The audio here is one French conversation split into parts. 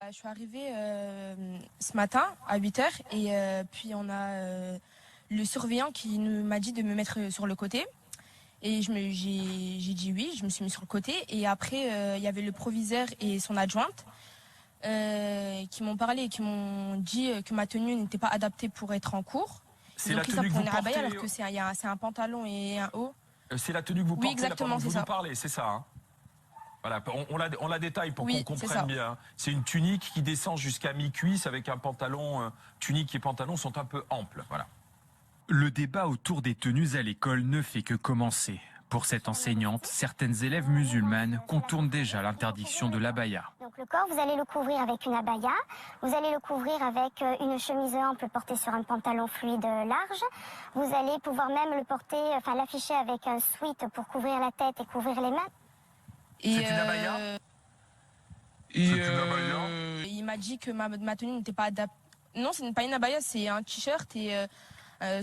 Je suis arrivée ce matin à 8 heures et puis on a le surveillant qui m'a dit de me mettre sur le côté. Et j'ai dit oui, je me suis mis sur le côté. Et après, il y avait le proviseur et son adjointe qui m'ont parlé et qui m'ont dit que ma tenue n'était pas adaptée pour être en cours. C'est Ils ont la pris tenue ça que pour vous une abaya portez. alors que c'est un pantalon et un haut. C'est la tenue que vous Oui, portez exactement, là pendant que c'est vous ça. nous parlez, c'est ça. Hein. Voilà, on la détaille pour Oui, qu'on c'est comprenne ça. bien. C'est une tunique qui descend jusqu'à mi-cuisse avec un pantalon. Tunique et pantalon sont un peu amples. Voilà. Le débat autour des tenues à l'école ne fait que commencer. Pour cette enseignante, certaines élèves musulmanes contournent déjà l'interdiction de l'abaya. Donc le corps, vous allez le couvrir avec une abaya, vous allez le couvrir avec une chemise ample portée sur un pantalon fluide large. Vous allez pouvoir même le porter, enfin l'afficher avec un sweat pour couvrir la tête et couvrir les mains. C'est une abaya Il m'a dit que ma tenue n'était pas adaptée. Non, ce n'est pas une abaya, c'est un t-shirt et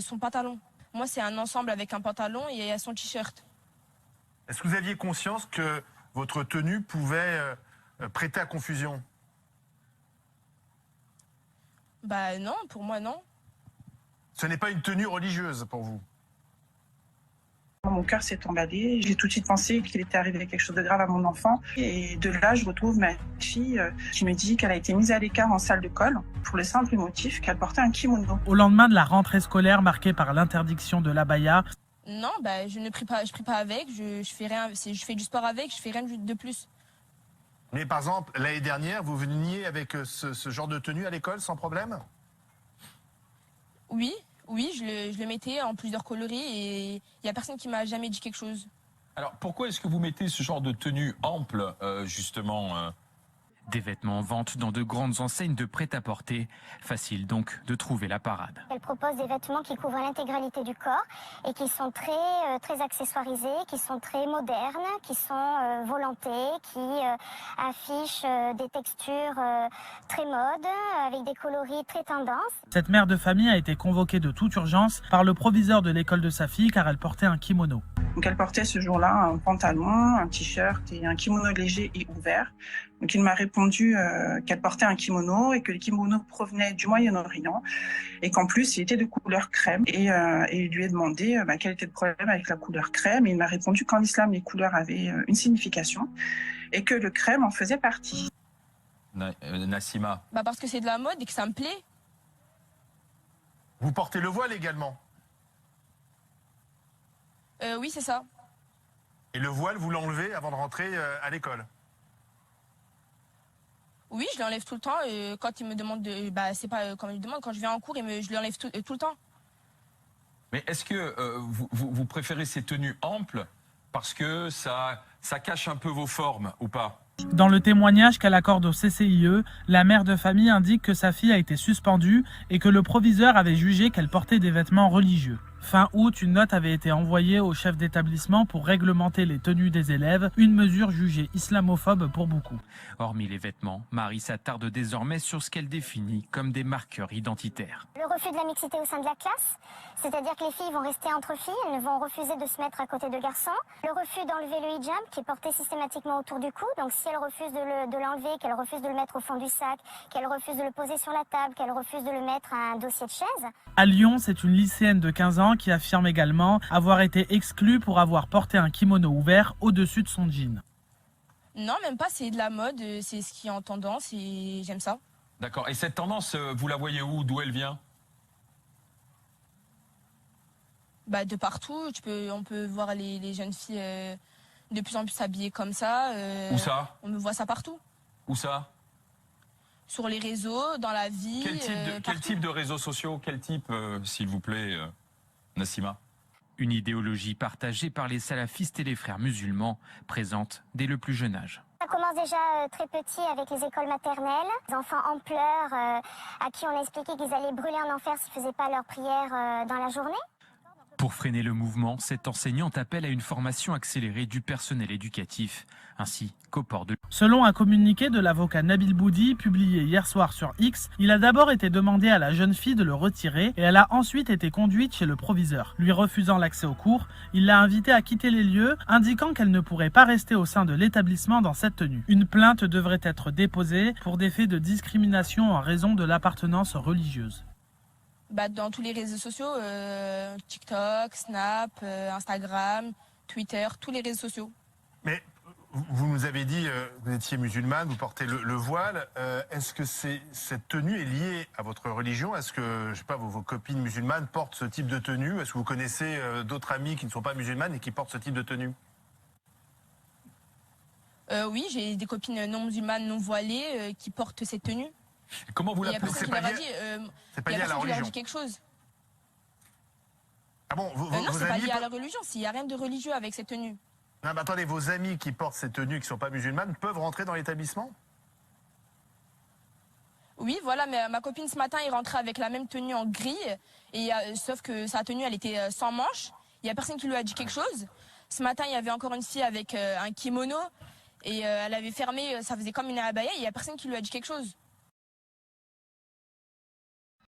son pantalon. Moi, c'est un ensemble avec un pantalon et son t-shirt. Est-ce que vous aviez conscience que votre tenue pouvait prêter à confusion? Bah non, pour moi non. Ce n'est pas une tenue religieuse pour vous? Mon cœur s'est emballé. J'ai tout de suite pensé qu'il était arrivé quelque chose de grave à mon enfant. Et de là, je retrouve ma fille qui me dit qu'elle a été mise à l'écart en salle de colle pour le simple motif qu'elle portait un kimono. Au lendemain de la rentrée scolaire marquée par l'interdiction de l'abaya, Non, bah je prie pas avec, je fais rien, je fais du sport avec, je fais rien de plus. Mais par exemple, l'année dernière, vous veniez avec ce genre de tenue à l'école sans problème? Oui, je le mettais en plusieurs coloris et il y a personne qui m'a jamais dit quelque chose. Alors pourquoi est-ce que vous mettez ce genre de tenue ample, justement Des vêtements en vente dans de grandes enseignes de prêt-à-porter. Facile donc de trouver la parade. Elle propose des vêtements qui couvrent l'intégralité du corps et qui sont très accessoirisés, qui sont très modernes, qui sont volantés, qui affichent des textures très modes, avec des coloris très tendance. cette mère de famille a été convoquée de toute urgence par le proviseur de l'école de sa fille car elle portait un kimono. Donc elle portait ce jour-là un pantalon, un t-shirt et un kimono léger et ouvert. Donc il m'a répondu qu'elle portait un kimono et que le kimono provenait du Moyen-Orient et qu'en plus il était de couleur crème. Et il lui a demandé quel était le problème avec la couleur crème. Et il m'a répondu qu'en islam les couleurs avaient une signification et que le crème en faisait partie. Nassima? Bah parce que c'est de la mode et que ça me plaît. Vous portez le voile également? Oui, c'est ça. Et le voile, vous l'enlevez avant de rentrer à l'école? Oui, je l'enlève tout le temps. Quand il me demande c'est pas quand il me demande, quand je viens en cours, je l'enlève tout le temps. Mais est-ce que vous préférez ces tenues amples parce que ça cache un peu vos formes ou pas? Dans le témoignage qu'elle accorde au CCIE, la mère de famille indique que sa fille a été suspendue et que le proviseur avait jugé qu'elle portait des vêtements religieux. Fin août, une note avait été envoyée au chef d'établissement pour réglementer les tenues des élèves, une mesure jugée islamophobe pour beaucoup. Hormis les vêtements, Marie s'attarde désormais sur ce qu'elle définit comme des marqueurs identitaires. Le refus de la mixité au sein de la classe, c'est-à-dire que les filles vont rester entre filles, elles vont refuser de se mettre à côté de garçons. Le refus d'enlever le hijab qui est porté systématiquement autour du cou, donc si elle refuse de l'enlever, qu'elle refuse de le mettre au fond du sac, qu'elle refuse de le poser sur la table, qu'elle refuse de le mettre à un dossier de chaise. À Lyon, c'est une lycéenne de 15 ans qui affirme également avoir été exclue pour avoir porté un kimono ouvert au-dessus de son jean. Non, même pas, c'est de la mode, c'est ce qui est en tendance et j'aime ça. D'accord. Et cette tendance, vous la voyez où? D'où elle vient? Bah de partout, on peut voir les jeunes filles de plus en plus habillées comme ça. Où ça? On me voit ça partout. Où ça? Sur les réseaux, dans la vie. Quel type de réseaux sociaux? Quel type, s'il vous plaît, Nassima? Une idéologie partagée par les salafistes et les frères musulmans, présente dès le plus jeune âge. Ça commence déjà très petit avec les écoles maternelles. Les enfants en pleurs à qui on expliquait qu'ils allaient brûler en enfer s'ils ne faisaient pas leur prière dans la journée. Pour freiner le mouvement, cette enseignante appelle à une formation accélérée du personnel éducatif, ainsi qu'au port de... Selon un communiqué de l'avocat Nabil Boudi, publié hier soir sur X, il a d'abord été demandé à la jeune fille de le retirer et elle a ensuite été conduite chez le proviseur. Lui refusant l'accès aux cours, il l'a invitée à quitter les lieux, indiquant qu'elle ne pourrait pas rester au sein de l'établissement dans cette tenue. Une plainte devrait être déposée pour des faits de discrimination en raison de l'appartenance religieuse. Dans tous les réseaux sociaux, TikTok, Snap, Instagram, Twitter, tous les réseaux sociaux. Mais vous nous avez dit vous étiez musulmane, vous portez le voile. Est-ce que cette tenue est liée à votre religion? Est-ce que, je sais pas, vos copines musulmanes portent ce type de tenue? Est-ce que vous connaissez d'autres amis qui ne sont pas musulmanes et qui portent ce type de tenue? Oui, j'ai des copines non musulmanes, non voilées qui portent cette tenue. Comment vous Il y a l'appelez? personne qui leur a dit, C'est pas il y lié a à la personne qui leur a religion. dit quelque chose. Ah bon, Non, vos c'est pas amis... lié à la religion, il n'y a rien de religieux avec cette tenue. Non, mais attendez, vos amis qui portent ces tenues qui ne sont pas musulmanes peuvent rentrer dans l'établissement? Oui, voilà, mais ma copine ce matin est rentrée avec la même tenue en gris, et, sauf que sa tenue, elle était sans manches. Il n'y a personne qui lui a dit quelque chose. Ce matin, il y avait encore une fille avec un kimono, et elle avait fermé, ça faisait comme une abaya, et il n'y a personne qui lui a dit quelque chose.